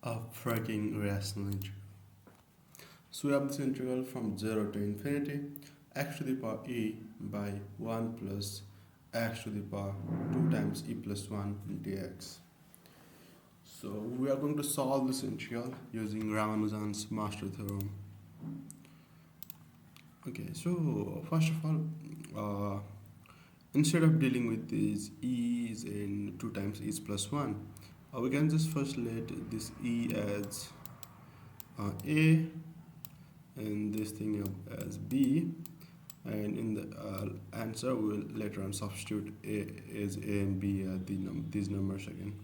A freaking irrational integral. So we have this integral from 0 to infinity x to the power e by 1 plus x to the power 2 times e plus 1 dx. So we are going to solve this integral using Ramanujan's master theorem. Okay, so first of all, instead of dealing with these e's and 2 times e plus 1, we can just first let this e as a and this thing as b, and in the answer we will later on substitute a as a and b these numbers again.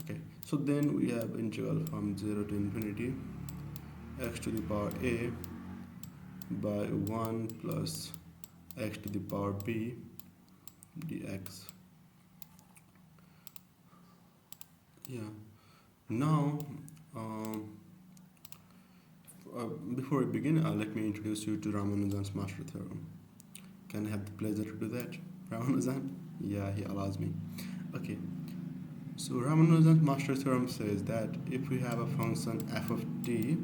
Okay, so then we have integral from 0 to infinity x to the power a by 1 plus x to the power b dx. Yeah, now before we begin, let me introduce you to Ramanujan's master theorem. Can I have the pleasure to do that, Ramanujan? Yeah, he allows me. Okay, so Ramanujan's master theorem says that if we have a function f of t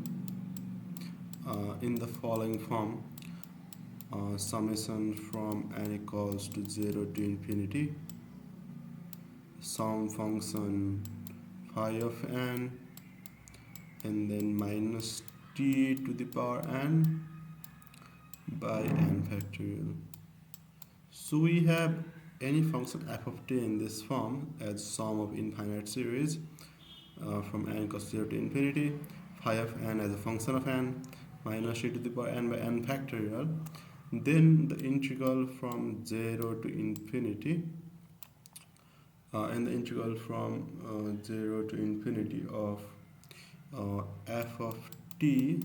in the following form, summation from n equals to 0 to infinity, some function phi of n, and then minus t to the power n by n factorial. So we have any function f of t in this form as sum of infinite series from n equals 0 to infinity, phi of n as a function of n, minus t to the power n by n factorial. Then the integral from 0 to infinity and the integral from 0 to infinity of f of t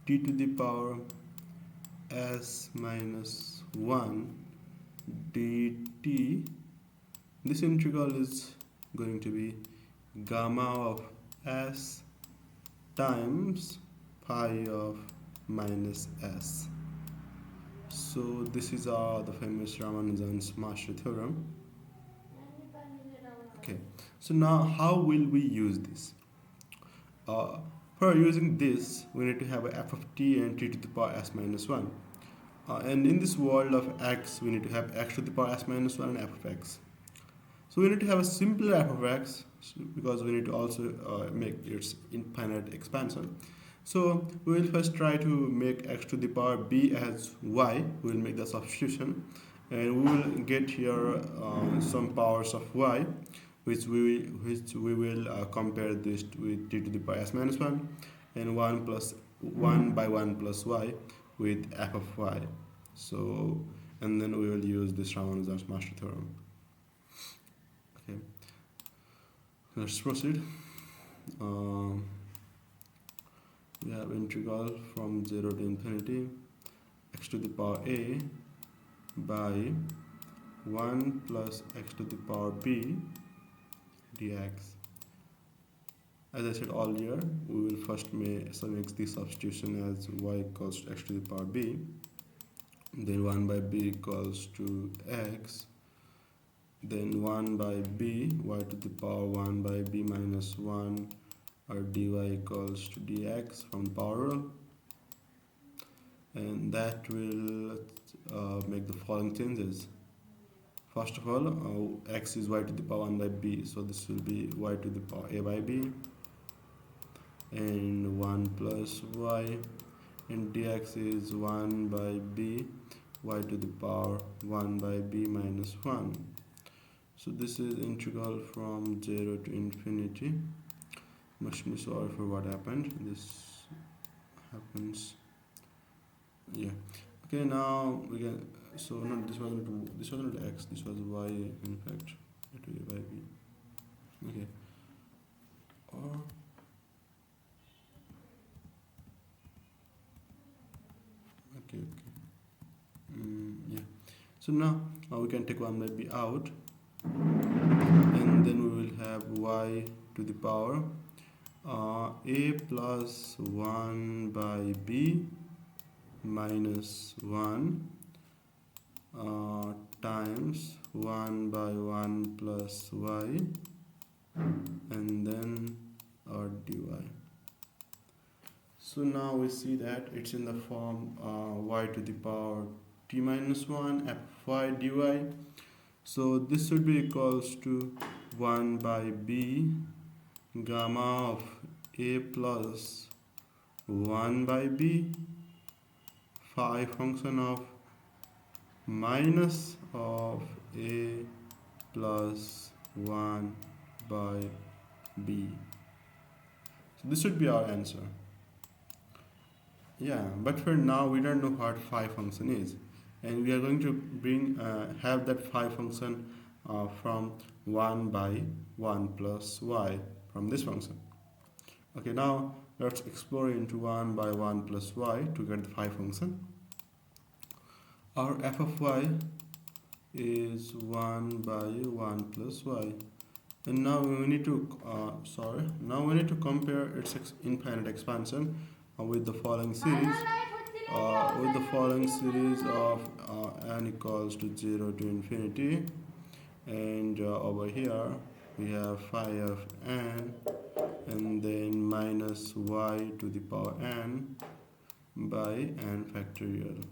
to the power s minus 1 dt. This integral is going to be gamma of s times pi of minus s. So this is the famous Ramanujan's master theorem. Okay, so now how will we use this? For using this, we need to have a f of t and t to the power s minus 1. And in this world of x, we need to have x to the power s minus 1 and f of x. So we need to have a simpler f of x because we need to also make its infinite expansion. So we will first try to make x to the power b as y. We will make the substitution and we will get here some powers of y, which we will compare this with t to the power s minus 1 and 1 plus 1 by 1 plus y with f of y. So, and then we will use this Ramanujan's master theorem. Okay, let's proceed. We have integral from 0 to infinity x to the power a by 1 plus x to the power b dx. As I said earlier, we will first make the substitution as y equals to x to the power b, then 1 by b equals to x, then 1 by b, y to the power 1 by b minus 1, or dy equals to dx from the power rule, and that will make the following changes. First of all, x is y to the power 1 by b, so this will be y to the power a by b, and 1 plus y, and dx is 1 by b, y to the power 1 by b minus 1. So this is integral from 0 to infinity. Must be sorry for what happened. This happens. Yeah. Okay, now we can. So no, this wasn't x. This was y. In fact, it will be by b. Okay. Or okay. Yeah. So now we can take 1 by b out, and then we will have y to the power a plus 1 by b minus 1 times 1 by 1 plus y, So now we see that it's in the form y to the power t minus 1 fy dy. So this should be equals to 1 by b gamma of a plus 1 by b phi function of minus of a plus 1 by b. So this should be our answer. Yeah, but for now we don't know what phi function is, and we are going to have that phi function from 1 by 1 plus y from this function. Okay, now let's explore into 1 by 1 plus y to get the phi function. Our f of y is 1 by 1 plus y, and now we need to compare its infinite expansion with the following series of n equals to 0 to infinity, and over here we have phi of n and then minus y to the power n by n factorial,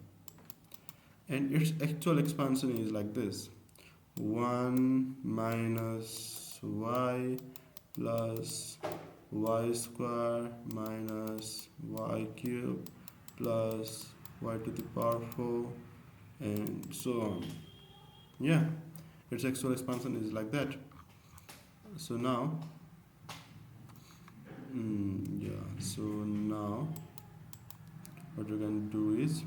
and its actual expansion is like this: 1 minus y plus y square minus y cube plus y to the power 4 and so on. Yeah, its actual expansion is like that. So now what we can do is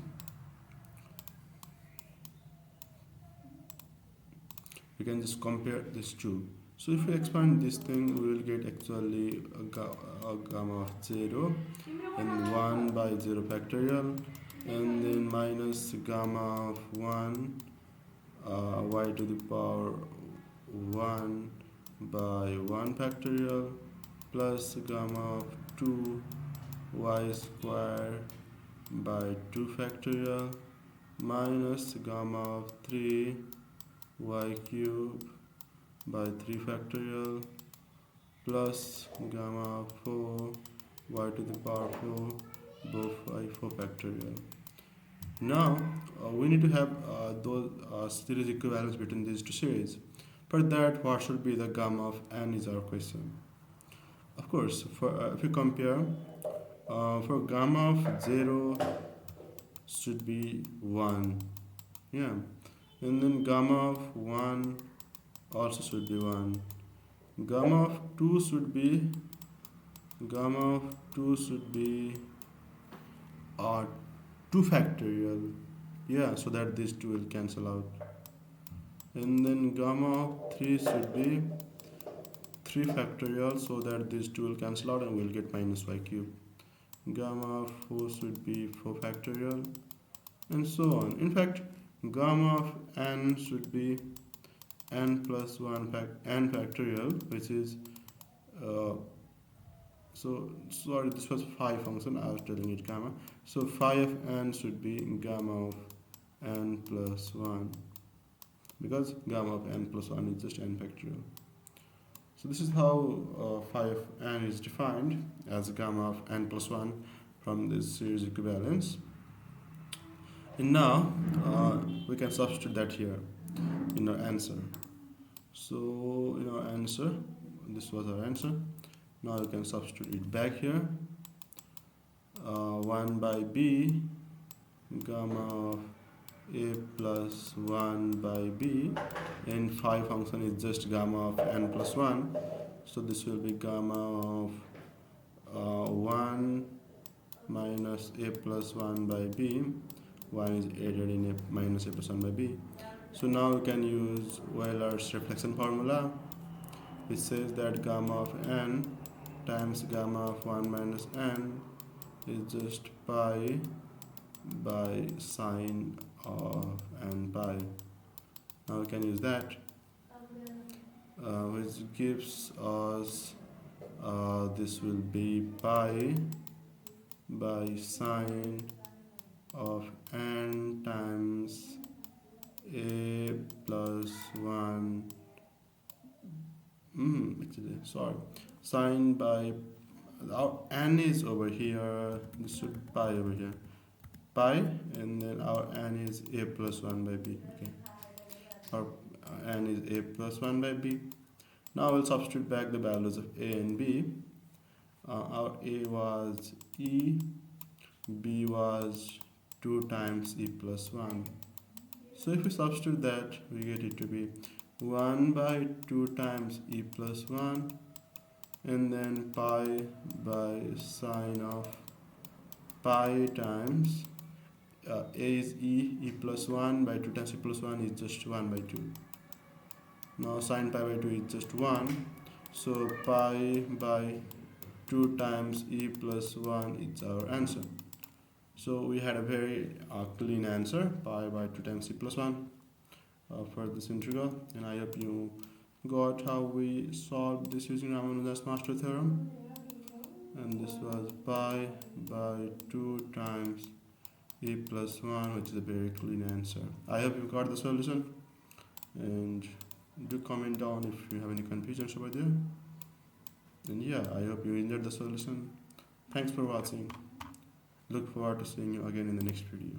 we can just compare these two. So if we expand this thing, we will get actually a gamma of 0 and 1 by 0 factorial, and then minus gamma of 1 y to the power 1 by 1 factorial plus gamma of 2 y square by 2 factorial minus gamma of 3 y cube by 3 factorial plus gamma of 4 y to the power 4 both by 4 factorial. Now we need to have those series equivalence between these two series. For that, what should be the gamma of n is our question. Of course, if you compare for gamma of 0 should be 1, yeah, and then gamma of 1 also should be 1. Gamma of 2 should be 2 factorial, yeah, so that these two will cancel out. And then gamma of 3 should be 3 factorial, so that these two will cancel out and we'll get minus y cube. Gamma of 4 should be 4 factorial and so on. In fact, gamma of n should be n plus 1 n factorial, which is sorry, this was phi function, I was telling it gamma. So phi of n should be gamma of n plus 1, because gamma of n plus 1 is just n factorial. So this is how phi of n is defined as gamma of n plus 1 from this series equivalence. And now we can substitute that here in our answer. So in our answer, this was our answer. Now you can substitute it back here. 1 by b gamma of a plus 1 by b, and phi function is just gamma of n plus 1. So this will be gamma of 1 minus a plus 1 by b. 1 is added in a minus a plus 1 by b. So now we can use Euler's reflection formula, which says that gamma of n times gamma of 1 minus n is just pi by sine of n pi. Now we can use that, which gives us this will be pi by sine of n times a plus 1 sine by our n is over here, this should be pi over here, pi, and then our n is a plus 1 by b. Okay, our n is a plus 1 by b. Now we'll substitute back the values of a and b. Our a was e, b was 2 times e plus 1. So if we substitute that, we get it to be 1 by 2 times e plus 1, and then pi by sine of pi times a is e plus 1 by 2 times e plus 1 is just 1 by 2. Now sine pi by 2 is just 1, so pi by 2 times e plus 1 is our answer. So we had a very clean answer, pi by 2 times e plus 1 for this integral, and I hope you got how we solved this using Ramanujan's master theorem. And this was pi by 2 times e plus 1, which is a very clean answer. I hope you got the solution, and do comment down if you have any confusions over there. And yeah, I hope you enjoyed the solution. Thanks for watching. Look forward to seeing you again in the next video.